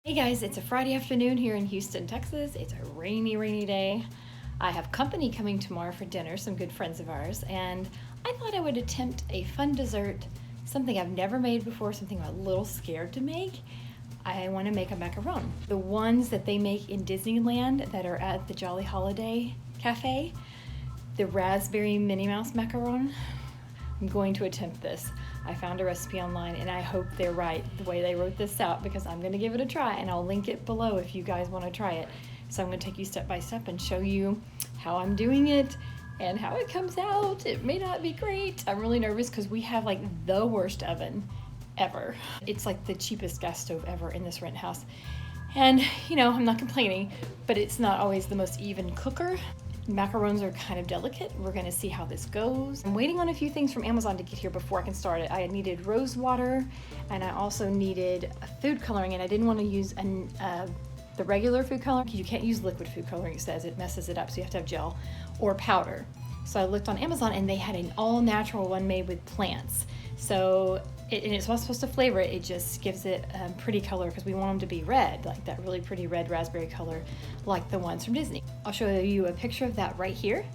Hey guys, it's a Friday afternoon here in Houston, Texas. It's a rainy day. I have company coming tomorrow for dinner, some good friends of ours, and I thought I would attempt a fun dessert, something I've never made before, something I'm a little scared to make. I want to make a macaron. The ones that they make in Disneyland that are at the Jolly Holiday Cafe, the raspberry Minnie Mouse macaron. I'm going to attempt this. I found a recipe online and I hope they're right the way they wrote this out, because I'm going to give it a try and I'll link it below if you guys want to try it. So I'm going to take you step by step and show you how I'm doing it and how it comes out. It may not be great. I'm really nervous because we have like the worst oven ever. It's like the cheapest gas stove ever in this rent house. And you know, I'm not complaining, but it's not always the most even cooker. Macarons are kind of delicate. We're gonna see how this goes. I'm waiting on a few things from Amazon to get here before I can start it. I needed rose water and I also needed food coloring, and I didn't want to use the regular food coloring. You can't use liquid food coloring, it says. It messes it up, so you have to have gel or powder. So I looked on Amazon and they had an all natural one made with plants. So and it's not supposed to flavor it, it just gives it a pretty color because we want them to be red, like that really pretty red raspberry color, like the ones from Disney. I'll show you a picture of that right here.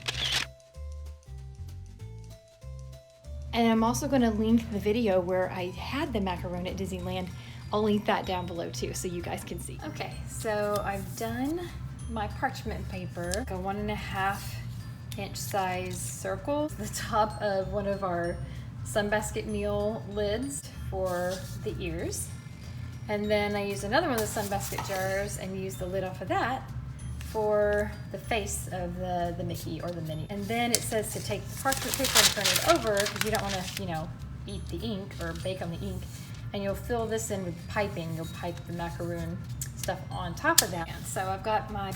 And I'm also going to link the video where I had the macaron at Disneyland. I'll link that down below too so you guys can see. Okay, so I've done my parchment paper, like a 1.5 inch size circle, the top of one of our sunbasket meal lids for the ears. And then I used another one of the sunbasket jars and used the lid off of that for the face of the Mickey or the Minnie. And then it says to take the parchment paper and turn it over because you don't want to, you know, eat the ink or bake on the ink. And you'll fill this in with piping. You'll pipe the macaroon stuff on top of that. So I've got my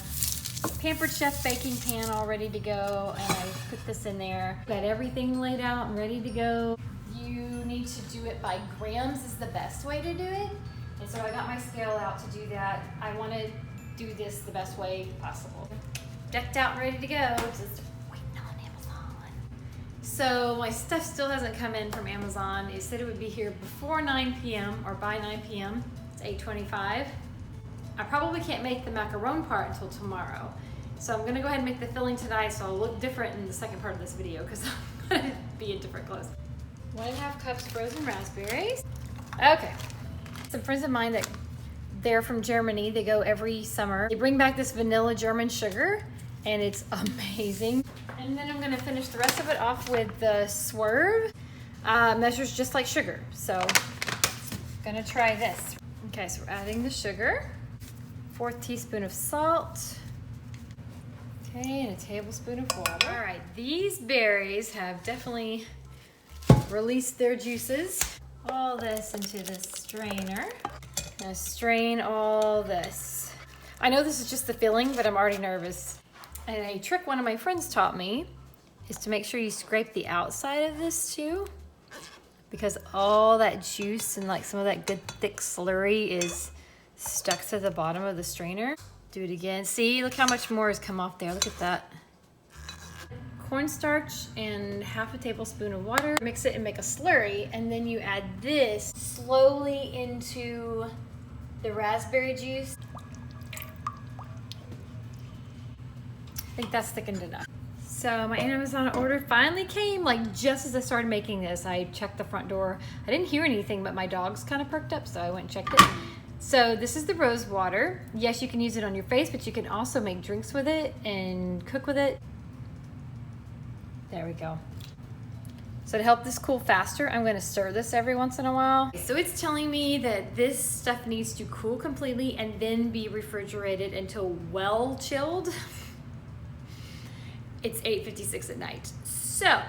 Pampered Chef baking pan all ready to go, and I put this in there. Got everything laid out and ready to go. You need to do it by grams is the best way to do it. And so I got my scale out to do that. I want to do this the best way possible. Decked out and ready to go, just waiting on Amazon. So my stuff still hasn't come in from Amazon. It said it would be here before 9 p.m. or by 9 p.m. It's 8:25. I probably can't make the macaron part until tomorrow. So I'm gonna go ahead and make the filling tonight so I'll look different in the second part of this video because I'm gonna be in different clothes. 1.5 cups frozen raspberries. Okay, some friends of mine that they're from Germany, they go every summer. They bring back this vanilla German sugar and it's amazing. And then I'm gonna finish the rest of it off with the Swerve. Measures just like sugar. So I'm gonna try this. Okay, so we're adding the sugar. 1/4 teaspoon of salt. Okay, and a tablespoon of water. All right, these berries have definitely released their juices. All this into the strainer. Now strain all this. I know this is just the filling, but I'm already nervous. And a trick one of my friends taught me is to make sure you scrape the outside of this too, because all that juice and like some of that good thick slurry is stuck to the bottom of the strainer. Do it again. See, look how much more has come off there. Look at that. Cornstarch and 1/2 tablespoon of water. Mix it and make a slurry, and then you add this slowly into the raspberry juice. I think that's thickened enough. So my Amazon order finally came, like just as I started making this. I checked the front door. I didn't hear anything, but my dogs kind of perked up, so I went and checked it. So this is the rose water. Yes, you can use it on your face, but you can also make drinks with it and cook with it. There we go. So to help this cool faster, I'm gonna stir this every once in a while. So it's telling me that this stuff needs to cool completely and then be refrigerated until well chilled. It's 8:56 at night. So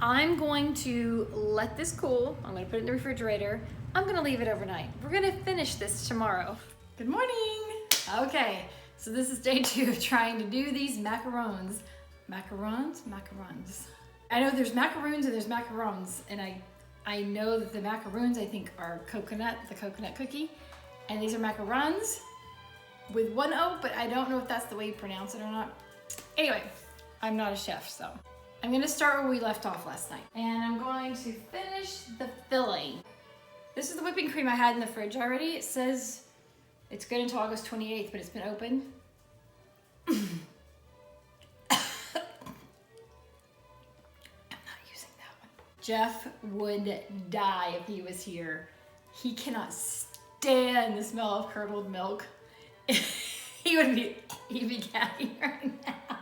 I'm going to let this cool. I'm gonna put it in the refrigerator. I'm gonna leave it overnight. We're gonna finish this tomorrow. Good morning. Okay, so this is day 2 of trying to do these macarons. Macarons? Macarons. I know there's macaroons and there's macarons, and I know that the macaroons I think are coconut, the coconut cookie, and these are macarons with 1 O, but I don't know if that's the way you pronounce it or not. Anyway, I'm not a chef, so I'm gonna start where we left off last night. And I'm going to finish the filling. This is the whipping cream I had in the fridge already. It says It's good until August 28th, but it's been open. I'm not using that one. Jeff would die if he was here. He cannot stand the smell of curdled milk. He'd be gagging right now.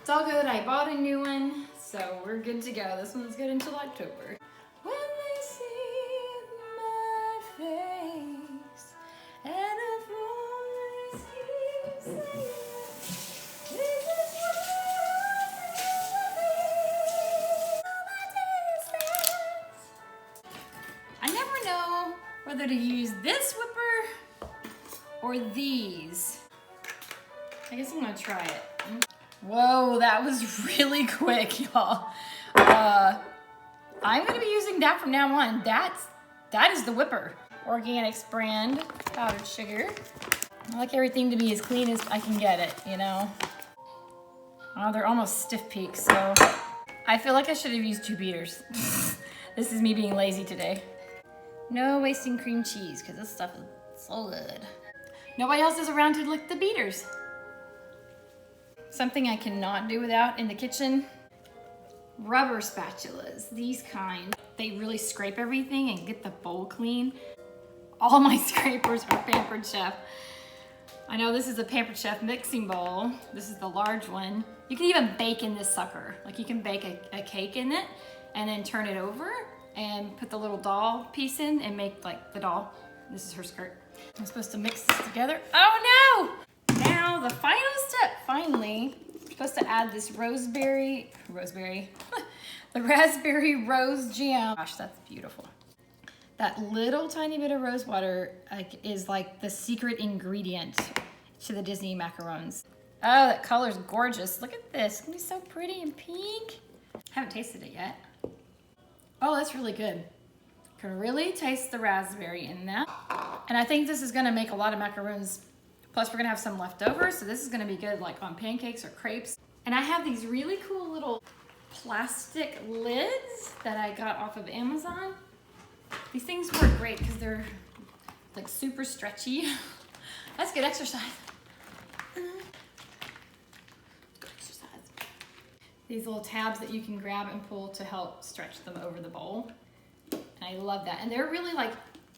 It's all good, I bought a new one, so we're good to go. This one's good until October. When they see my face and a voice keeps saying, this is what I never know whether to use this whipper or these. I guess I'm gonna try it. Whoa, that was really quick, y'all. I'm gonna be using that from now on. That is the whipper. Organics brand powdered sugar. I like everything to be as clean as I can get it, you know? Oh, they're almost stiff peaks, so I feel like I should have used 2 beaters. This is me being lazy today. No wasting cream cheese, because this stuff is so good. Nobody else is around to lick the beaters. Something I cannot do without in the kitchen, rubber spatulas, these kind. They really scrape everything and get the bowl clean. All my scrapers are Pampered Chef. I know this is a Pampered Chef mixing bowl. This is the large one. You can even bake in this sucker. Like you can bake a cake in it and then turn it over and put the little doll piece in and make like the doll. This is her skirt. I'm supposed to mix this together. Oh no! Now the final step, finally, I'm supposed to add this the raspberry rose jam. Gosh, that's beautiful. That little tiny bit of rose water is like the secret ingredient to the Disney Macarons. Oh, that color's gorgeous. Look at this, it's gonna be so pretty and pink. Haven't tasted it yet. Oh, that's really good. Can really taste the raspberry in that. And I think this is gonna make a lot of macaroons. Plus we're gonna have some left over, so this is gonna be good like on pancakes or crepes. And I have these really cool little plastic lids that I got off of Amazon. These things work great because they're like super stretchy. That's good exercise. Good exercise. These little tabs that you can grab and pull to help stretch them over the bowl. And I love that. And they're really like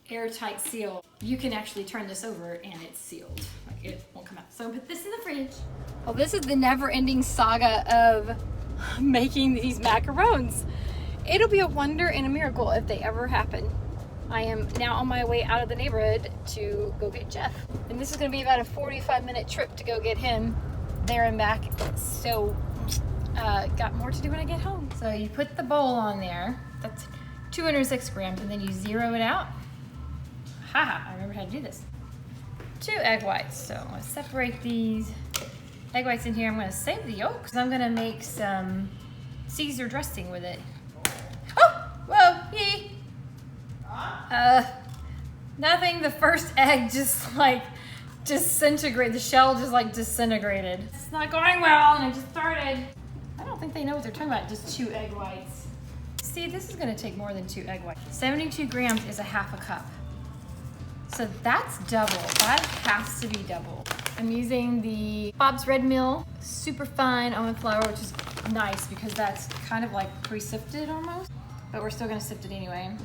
airtight seal. You can actually turn this over and it's sealed. Like it won't come out. So put this in the fridge. Well, this is the never-ending saga of making these macarons. It'll be a wonder and a miracle if they ever happen. I am now on my way out of the neighborhood to go get Jeff. And this is gonna be about a 45-minute trip to go get him there and back. So got more to do when I get home. So you put the bowl on there. That's 206 grams, and then you zero it out. Haha, I remember how to do this. 2 egg whites. So I'm gonna separate these egg whites in here. I'm gonna save the yolk because I'm gonna make some Caesar dressing with it. Oh, whoa, yee. Nothing, the first egg just like disintegrated. The shell just like disintegrated. It's not going well and I just started. I don't think they know what they're talking about, just 2 egg whites. See, this is gonna take more than 2 egg whites. 72 grams is a half a cup. So that's double, that has to be double. I'm using the Bob's Red Mill super fine almond flour, which is nice because that's kind of like pre-sifted almost, but we're still gonna sift it anyway.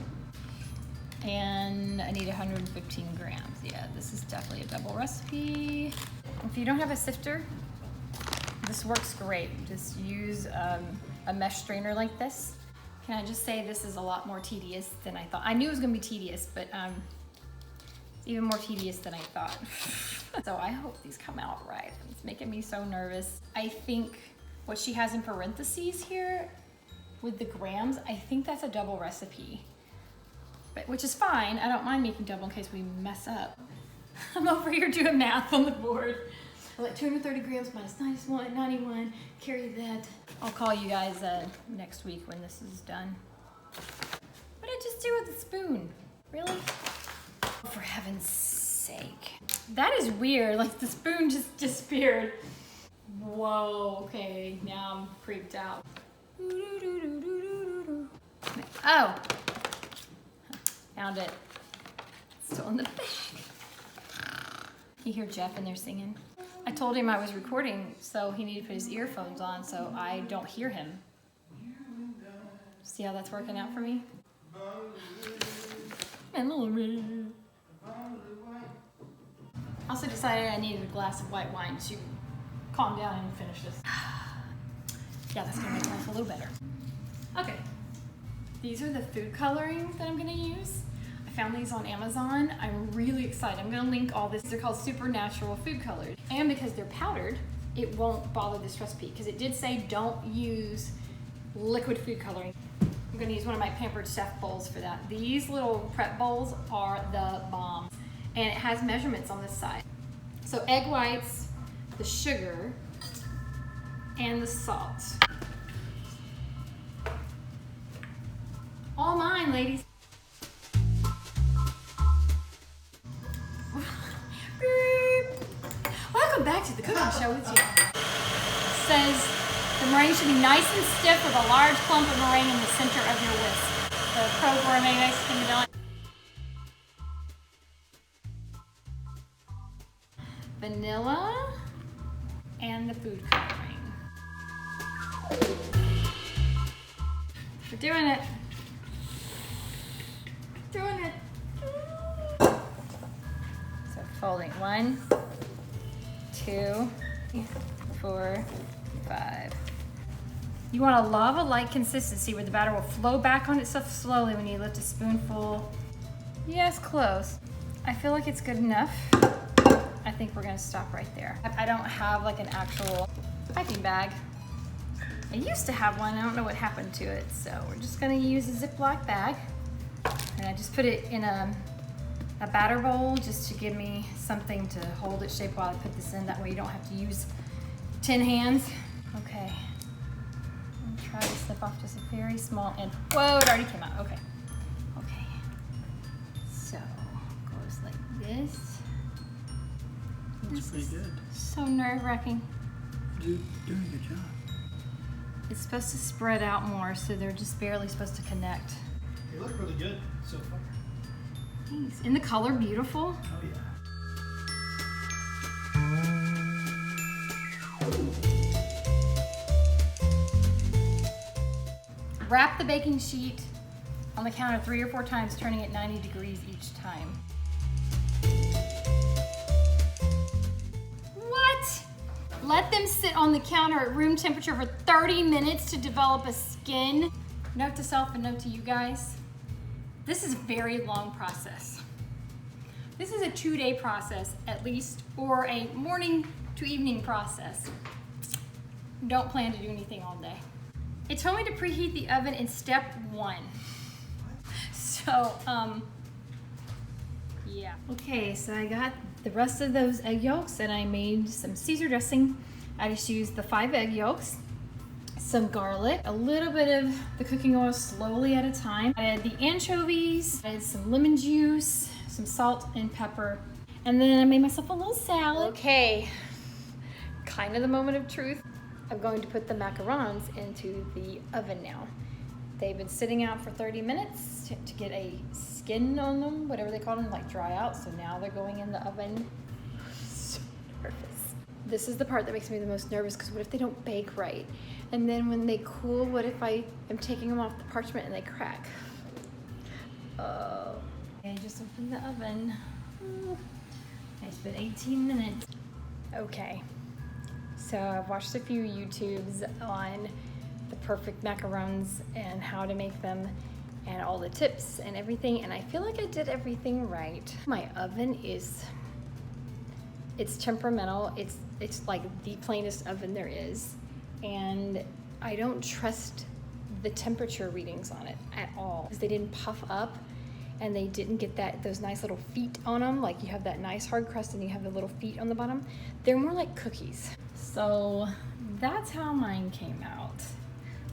And I need 115 grams. Yeah, this is definitely a double recipe. If you don't have a sifter, this works great. Just use a mesh strainer like this. Can I just say this is a lot more tedious than I thought. I knew it was gonna be tedious, but it's even more tedious than I thought. So I hope these come out right. It's making me so nervous. I think what she has in parentheses here with the grams, I think that's a double recipe. But, which is fine. I don't mind making double in case we mess up. I'm over here doing math on the board. Like 230 grams minus 91, carry that. I'll call you guys next week when this is done. What did I just do with the spoon? Really? Oh, for heaven's sake. That is weird, like the spoon just disappeared. Whoa, okay, now I'm creeped out. Oh, found it. Still in the bag. You hear Jeff in there singing. I told him I was recording, so he needed to put his earphones on so I don't hear him. See how that's working out for me? Also decided I needed a glass of white wine to calm down and finish this. Yeah, that's gonna make life a little better. Okay, these are the food coloring that I'm gonna use. I found these on Amazon. I'm really excited. I'm gonna link all this. They're called Supernatural Food Colors. And because they're powdered, it won't bother this recipe because it did say don't use liquid food coloring. I'm gonna use one of my Pampered Chef bowls for that. These little prep bowls are the bomb. And it has measurements on this side. So egg whites, the sugar, and the salt. All mine, ladies. Welcome back to the cooking show with you. It says the meringue should be nice and stiff with a large clump of meringue in the center of your whisk. The Pro Gourmet Mexican vanilla and the food coloring. We're doing it. Doing it. So folding 1, 2, 4, 5. You want a lava-like consistency where the batter will flow back on itself slowly when you lift a spoonful. Yes, close. I feel like it's good enough. I think we're gonna stop right there. I don't have like an actual piping bag. I used to have one, I don't know what happened to it, so we're just gonna use a Ziploc bag. And I just put it in a batter bowl just to give me something to hold its shape while I put this in. That way you don't have to use 10 hands. Okay, I'm try to slip off just a very small end. Whoa, it already came out, okay. Okay, so goes like this. Looks pretty good. So nerve-wracking. Doing a good job. It's supposed to spread out more, so they're just barely supposed to connect. They look really good so far. Thanks. Isn't the color beautiful? Oh yeah. Wrap the baking sheet on the counter 3 or 4 times, turning it 90 degrees each time. What? Let them sit on the counter at room temperature for 30 minutes to develop a skin. Note to self and note to you guys, this is a very long process. This is a 2-day process at least, or a morning to evening process. Don't plan to do anything all day. It told me to preheat the oven in step 1. So, yeah. Okay, so I got the rest of those egg yolks and I made some Caesar dressing. I just used the 5 egg yolks, some garlic, a little bit of the cooking oil slowly at a time. I added the anchovies, I added some lemon juice, some salt and pepper, and then I made myself a little salad. Okay, kind of the moment of truth. I'm going to put the macarons into the oven now. They've been sitting out for 30 minutes to get a skin on them, whatever they call them, like dry out. So now they're going in the oven. So nervous. This is the part that makes me the most nervous because what if they don't bake right? And then when they cool, what if I am taking them off the parchment and they crack? Oh. I just opened the oven. It's been 18 minutes. Okay. So I've watched a few YouTubes on the perfect macarons and how to make them and all the tips and everything, and I feel like I did everything right. My oven it's temperamental. It's like the plainest oven there is, and I don't trust the temperature readings on it at all because they didn't puff up and they didn't get those nice little feet on them. Like you have that nice hard crust and you have the little feet on the bottom. They're more like cookies. So that's how mine came out.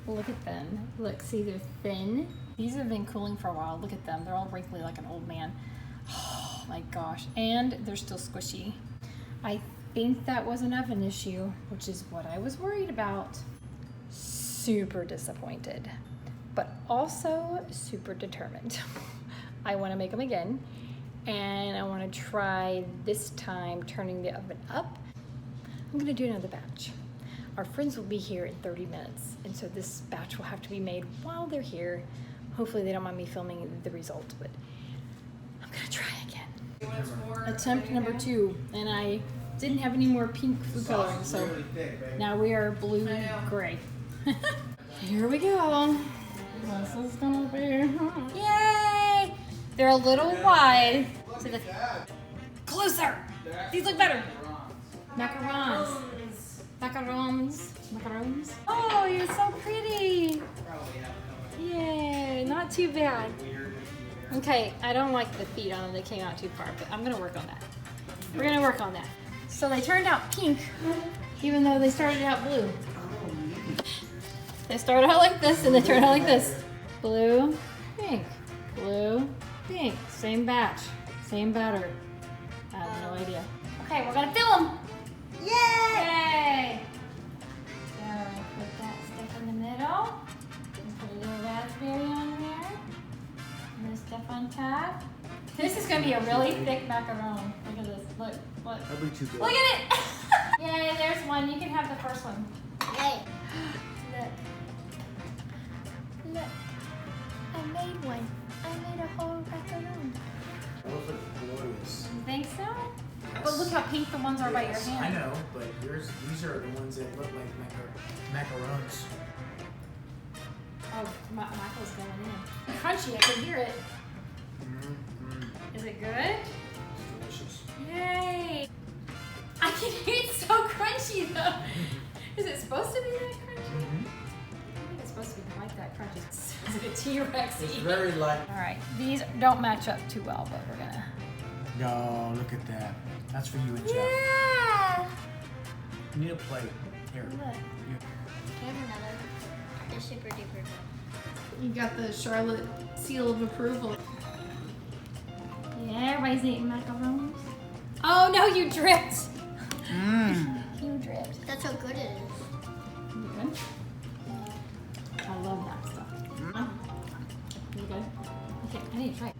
Look at them. Look, see, they're thin. These have been cooling for a while. Look at them. They're all wrinkly like an old man. Oh my gosh. And they're still squishy. I think that was an oven issue, which is what I was worried about. Super disappointed, but also super determined. I want to make them again. and I want to try this time turning the oven up. I'm gonna do another batch. Our friends will be here in 30 minutes, and so this batch will have to be made while they're here. Hopefully they don't mind me filming the result, but I'm gonna try again. Attempt number 2, and I didn't have any more pink food coloring, so now we are blue-gray. Here we go. This is gonna be, yay! They're a little wide. So closer. These look better. Macarons. Macarons. Macarons. Oh, you're so pretty. Yay, not too bad. Okay, I don't like the feet on them. They came out too far, but I'm gonna work on that. We're gonna work on that. So they turned out pink, even though they started out blue. They started out like this and they turned out like this. Blue, pink, blue, pink. Same batch, same batter. I have no idea. Okay, we're gonna fill them. Yay! So put that stuff in the middle. And put a little raspberry on there. And this stuff on top. This is gonna be a really thick macaron. Look at this. Look, look. That'll be too good. Look at it! Yay, there's one. You can have the first one. Yay. Look. Look. I made one. I made a whole macaron. Those look glorious. You think so? Yes. But look how pink the ones are by your Yes, hand. I know, but these are the ones that look like macarons. Oh, Michael's going in. Crunchy, I can hear it. Is it good? It's delicious. Yay! I can hear it so crunchy though. Is it supposed to be that crunchy? I think it's supposed to be quite that crunchy. It's like a T-Rex. It's very light. All right, these don't match up too well, but we're gonna. No, look at that. That's for you and Jeff. Yeah. You need a plate. Here. Look. You- I have another. They're super duper good. You got the Charlotte seal of approval. Yeah, everybody's eating macarons. Oh no, you dripped. You dripped. That's how good it is. You good? I love that stuff. You good? Okay, I need to try it.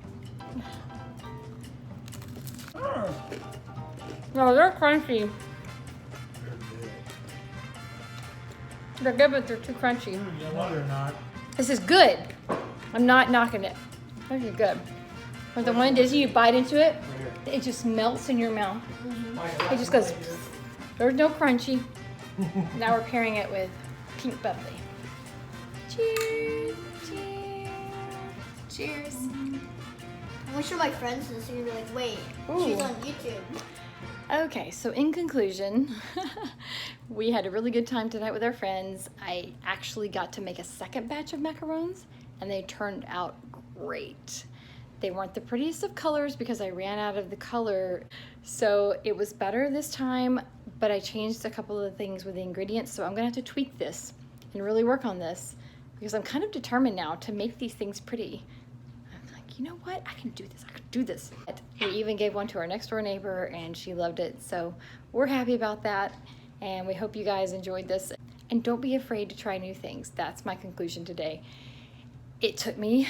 No, they're crunchy. They're good, but they're too crunchy. No, they're not. This is good. I'm not knocking it. This is good. But the one in Disney, you bite into it, it just melts in your mouth. It just goes, there's no crunchy. Now we're pairing it with pink bubbly. Cheers. Cheers. Cheers. I wish my friends this and be like, wait, Ooh. she's on YouTube. Okay, so in conclusion, we had a really good time tonight with our friends. I actually got to make a second batch of macarons, and they turned out great. They weren't the prettiest of colors because I ran out of the color, so it was better this time, but I changed a couple of things with the ingredients, so I'm gonna have to tweak this and really work on this because I'm kind of determined now to make these things pretty. I'm like, you know what? I can do this. I can do this. We even gave one to our next door neighbor and she loved it, so we're happy about that, and we hope you guys enjoyed this. And don't be afraid to try new things. That's my conclusion today. It took me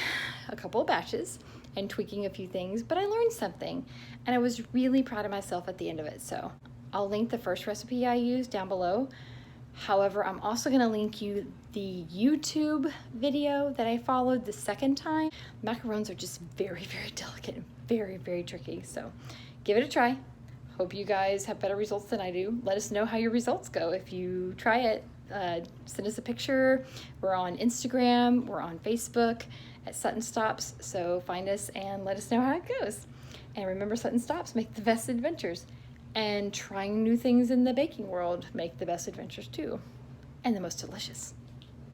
a couple of batches and tweaking a few things, but I learned something and I was really proud of myself at the end of it. So I'll link the first recipe I used down below. However, I'm also gonna link you the YouTube video that I followed the second time. Macarons are just very, very delicate and very, very tricky. So give it a try. Hope you guys have better results than I do. Let us know how your results go if you try it. Send us a picture. We're on Instagram, we're on Facebook at Sutton Stops, so find us and let us know how it goes. And remember, Sutton Stops make the best adventures, and trying new things in the baking world make the best adventures too, and the most delicious.